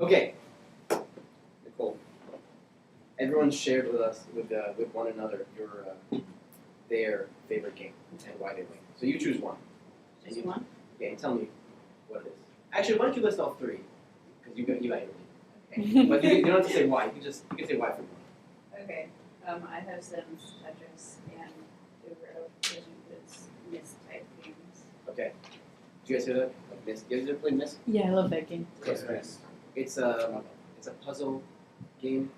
Okay, Nicole. Everyone shared with us, with one another, their favorite game and why they win. So you choose one. Just one? Yeah, and tell me what it is. Actually, why don't you list all three? Because you got your lead. Okay. But you don't have to say why. You can say why for one. Okay. I have Sims, Tetris, and Uber Vision Goods, Myst type games. Okay. Did you guys hear that? Like Myst. You guys ever played Myst? Yeah, I love that game. What's Myst? It's a puzzle game.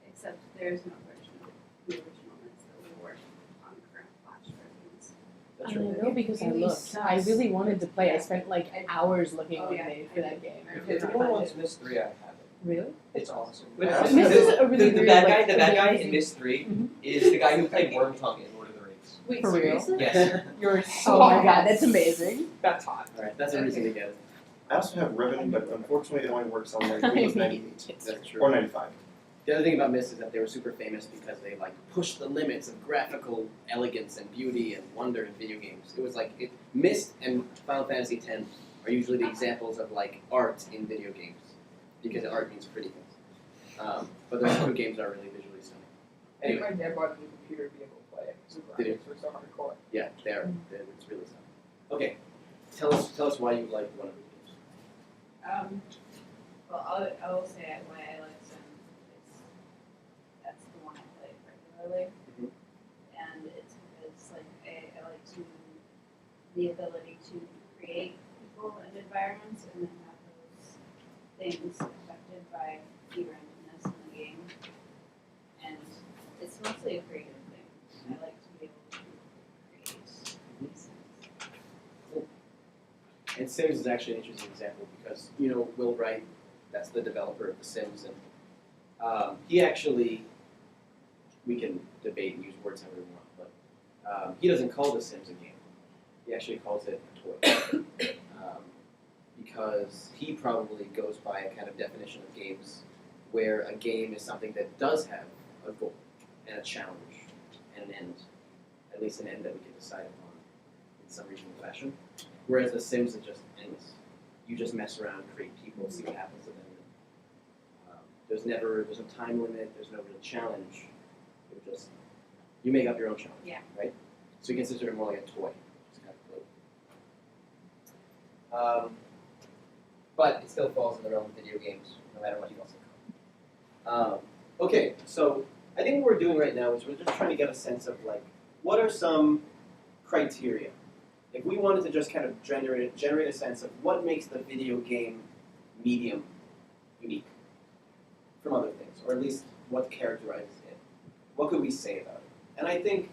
Except there's no version of the original Myst that will work on current Flash versions. That's I right. don't know because I Really looked. I sucks. really wanted to play. I Yeah. spent like hours looking Oh, yeah. online for that game. If anyone wants Myst 3, I have it. Really? It's awesome. Myst is a really the weird, bad like, guy, the bad guy in amazing- Myst 3 Mhm. is the guy who played Wormtongue in Lord of the Rings. Wait, For real? seriously? Yes. You're so. Oh my god, that's amazing. That's hot. All right, that's a reason to get it. I also have Riven, but unfortunately it only works on like Windows 98 That's true. or 95. The other thing about Myst is that they were super famous because they like pushed the limits of graphical elegance and beauty and wonder in video games. It was like Myst and Final Fantasy X are usually the examples of like art in video games because art means pretty things. But those two games are really visually stunning. Anyway, My dad bought a new computer to be able to play it. So Did he? graphics were so hardcore. yeah, it's really stunning. Okay, tell us why you like one of these games. Well, I will say why I like Sims. That's the one I play regularly, Mhm. and it's because like I like the ability to create people and environments, and then have those things affected by the randomness in the game. And it's mostly a creative thing. I like to be able to create these things. And Sims is actually an interesting example because, Will Wright, that's the developer of The Sims, and he actually, we can debate and use words however we want, but he doesn't call The Sims a game. He actually calls it a toy. Because he probably goes by a kind of definition of games where a game is something that does have a goal and a challenge and an end, at least an end that we can decide upon in some reasonable fashion. Whereas The Sims is just endless. You just mess around, create people, see what happens to them. There's no time limit, there's no real challenge. You make up your own challenge, Yeah. right? So you consider it more like a toy. It's kind of cool. But it still falls in the realm of video games, no matter what you also call it. Okay, so I think what we're doing right now is we're just trying to get a sense of what are some criteria? If we wanted to just kind of generate a sense of what makes the video game medium unique from other things, or at least what characterizes it, what could we say about it? And I think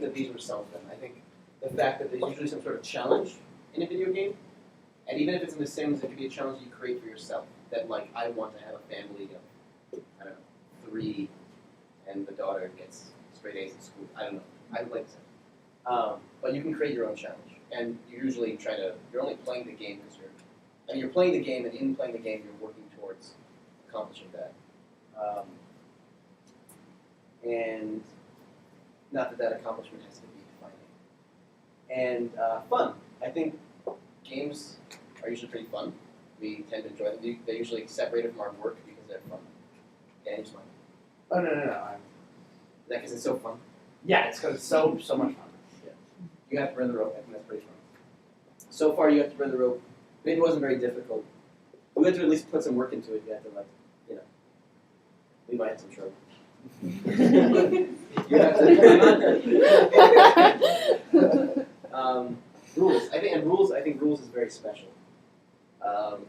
that these were some of them. I think the fact that there's usually some sort of challenge in a video game, and even if it's in The Sims, it could be a challenge you create for yourself. That I want to have a family of, 3, and the daughter gets straight A's in school. I don't know. I would like to. But you can create your own challenge, and you usually you're only playing the game because you're playing the game, and in playing the game, you're working towards accomplishing that. And not that accomplishment has to be defining. And fun. I think games are usually pretty fun. We tend to enjoy them. They're usually separated from our work because they're fun. Games fun. Oh, no. Is that because it's so fun? Yeah, it's because it's so much fun. You have to burn the rope. I think that's pretty fun. So far, you have to burn the rope. Maybe it wasn't very difficult. You had to at least put some work into it. You had to, we might have some trouble. You have to. Rules. I think rules is very special. But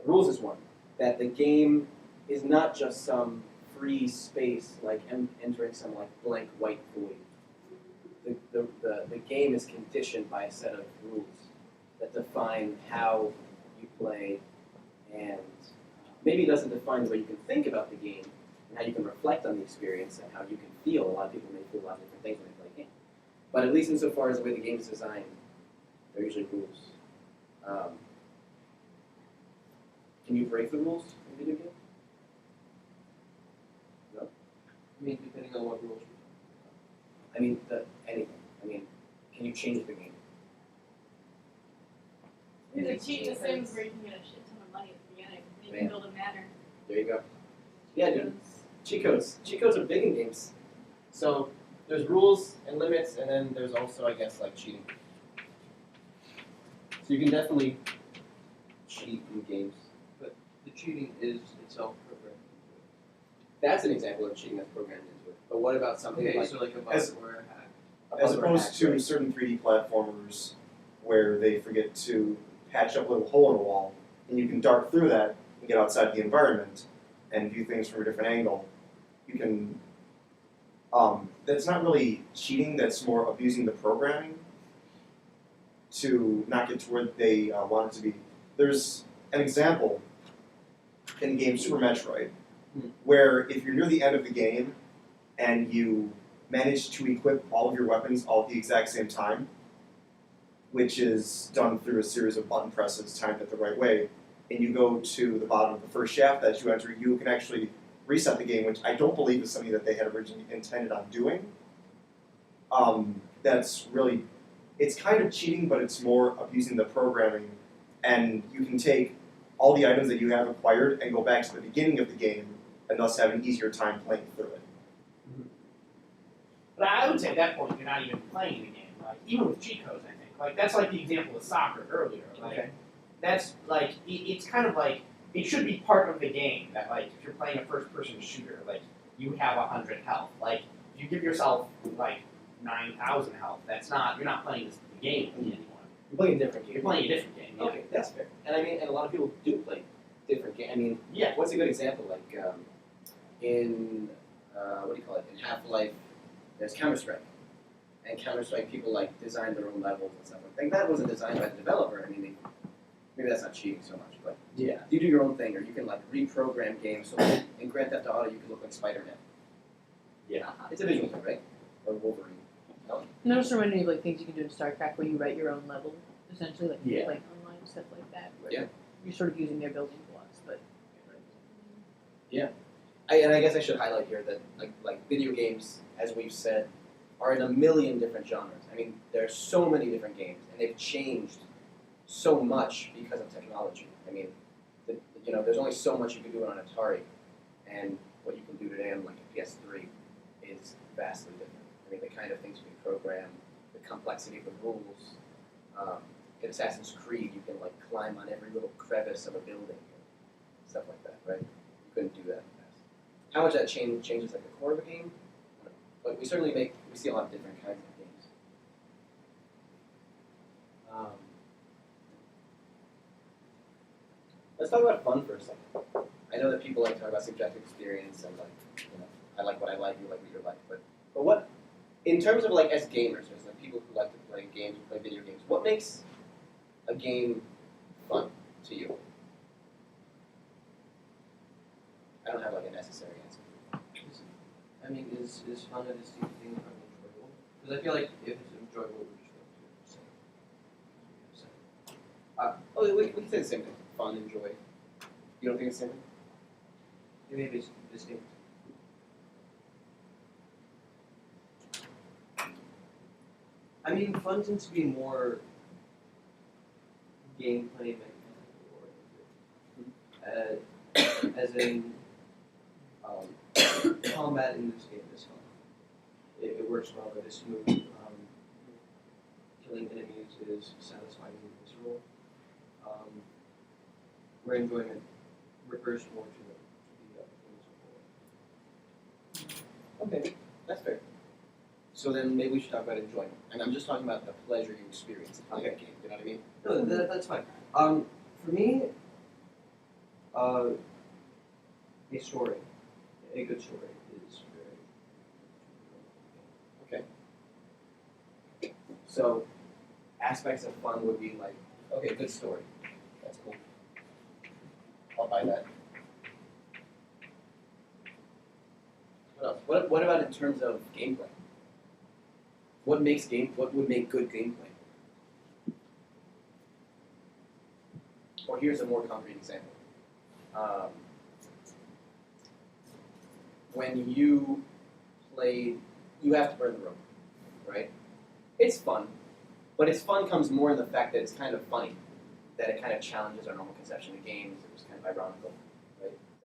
rules is one that the game is not just some free space like entering some blank white void. The game is conditioned by a set of rules that define how you play, and maybe it doesn't define the way you can think about the game and how you can reflect on the experience and how you can feel. A lot of people may feel a lot of different things when they play a game. But at least insofar as the way the game is designed, there are usually rules. Can you break the rules in a video game? No? I mean, depending on what rules you I mean, anything. I mean, can you change the game? There's a cheat in The Sims where you can get a shit ton of money at the beginning. You You can build a manor. There you go. Yeah, dude. Cheat codes. Cheat codes are big in games. So there's rules and limits, and then there's also, I guess, like cheating. So you can definitely cheat in games. The cheating is itself programmed That's an example of cheating that's programmed into it. But what about something into it. Okay, like so like a bug as- or a hack. a As bug or opposed hack, to right? certain 3D platformers where they forget to patch up a little hole in a wall, and you can dart through that and get outside the environment and view things from a different angle. You can. That's not really cheating. That's more abusing the programming to not get to where they want it to be. There's an example in the game Super Metroid, where if you're near the end of the game and you manage to equip all of your weapons all at the exact same time, which is done through a series of button presses timed it the right way, and you go to the bottom of the first shaft that you enter, you can actually reset the game, which I don't believe is something that they had originally intended on doing. That's really, it's kind of cheating, but it's more abusing the programming, and you can take all the items that you have acquired and go back to the beginning of the game, and thus have an easier time playing through it. But I would say at that point you're not even playing the game. Like even with cheat codes, I think. Like that's like the example of soccer earlier. Like Okay. that's like it's kind of like it should be part of the game that like if you're playing a first-person shooter, like you have 100 health. Like if you give yourself like 9,000 health, that's not you're not playing this game anymore. You're playing a different game. You're playing a different game. Yeah. Okay, that's fair. And I mean, and a lot of people do play different games. I mean, Yeah. what's a good example? Like in what do you call it? In Half-Life, there's Counter-Strike, and Counter-Strike people like design their own levels and stuff like that. That wasn't designed by the developer. I mean, maybe that's not cheating so much, but Yeah. you do your own thing, or you can like reprogram games. So in Grand Theft Auto, you can look like Spider-Man. Yeah. It's a visual thing, right? Or Wolverine. And those remind me of like things you can do in Star Trek where you write your own level, essentially, like Yeah. like online stuff like that. Where Yeah. You're sort of using their building blocks, but And I guess I should highlight here that like video games, as we've said, are in a million different genres. I mean, there are so many different games, and they've changed so much because of technology. I mean, there's only so much you can do on an Atari, and what you can do today on like a PS3 is vastly different. I mean, the kind of things you can program, the complexity of the rules. In Assassin's Creed, you can like climb on every little crevice of a building, stuff like that, right? You couldn't do that in the past. How much that changes like the core of a game, I don't know. But we see a lot of different kinds of games. Let's talk about fun for a second. I know that people like to talk about subjective experience and like, I like what I like, you like what you like. But what, in terms of like as gamers, as like people who like to play games, who play video games, what makes a game fun to you? I don't have like a necessary answer. I mean, is fun a distinct thing from enjoyable? Because I feel like if it's enjoyable, we're just going to say. We can say the same thing. Fun, enjoy. You don't think it's the same thing? Maybe it's distinct. I mean, fun tends to be more gameplay mechanically oriented. As in, combat in this game is fun. It works well, it is smooth. Killing enemies is satisfying and visceral. Where enjoyment refers more to the things of war. Okay, that's fair. So then maybe we should talk about enjoyment. And I'm just talking about the pleasure you experience in playing a game. You know what I mean? No, that's fine. For me, a story, a good story is very. Okay. So aspects of fun would be like, okay, good story. That's cool. I'll buy that. What else? What about in terms of gameplay? What would make good gameplay? Or here's a more concrete example. When you play, you have to burn the rope, right? It's fun, but its fun comes more in the fact that it's kind of funny that it kind of challenges our normal conception of games. It was kind of ironical.